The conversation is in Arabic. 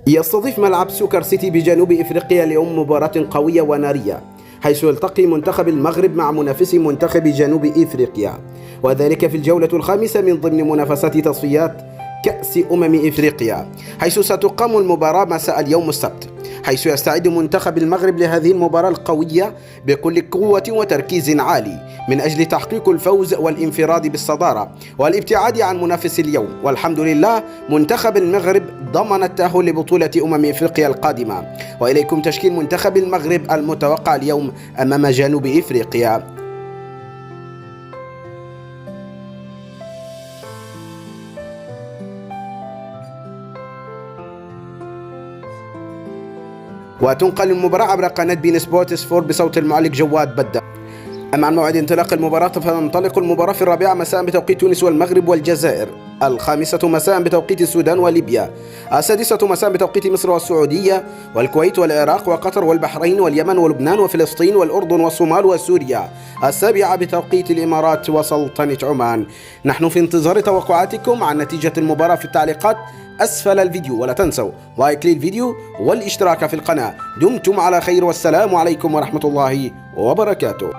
يستضيف ملعب سوكر سيتي بجنوب إفريقيا اليوم مباراة قوية ونارية، حيث يلتقي منتخب المغرب مع منافس منتخب جنوب إفريقيا، وذلك في الجولة الخامسة من ضمن منافسات تصفيات كأس إفريقيا، حيث ستقام المباراة مساء اليوم السبت، حيث يستعد منتخب المغرب لهذه المباراة القوية بكل قوة وتركيز عالي من أجل تحقيق الفوز والانفراد بالصدارة والابتعاد عن منافس اليوم. والحمد لله منتخب المغرب ضمن التأهل لبطولة إفريقيا القادمة. وإليكم تشكيل منتخب المغرب المتوقع اليوم أمام جنوب إفريقيا. وتنقل المباراة عبر قناة بين سبورتس 4 بصوت المعلق جواد بدة. أما عن موعد انطلاق المباراة فتنطلق المباراة في 4 مساء بتوقيت تونس والمغرب والجزائر، 5 مساء بتوقيت السودان وليبيا، 6 مساء بتوقيت مصر والسعودية والكويت والعراق وقطر والبحرين واليمن ولبنان وفلسطين والأردن والصومال وسوريا، 7 بتوقيت الإمارات وسلطنة عمان. نحن في انتظار توقعاتكم عن نتيجة المباراة في التعليقات أسفل الفيديو، ولا تنسوا لايك للفيديو والاشتراك في القناة. دمتم على خير والسلام عليكم ورحمة الله وبركاته.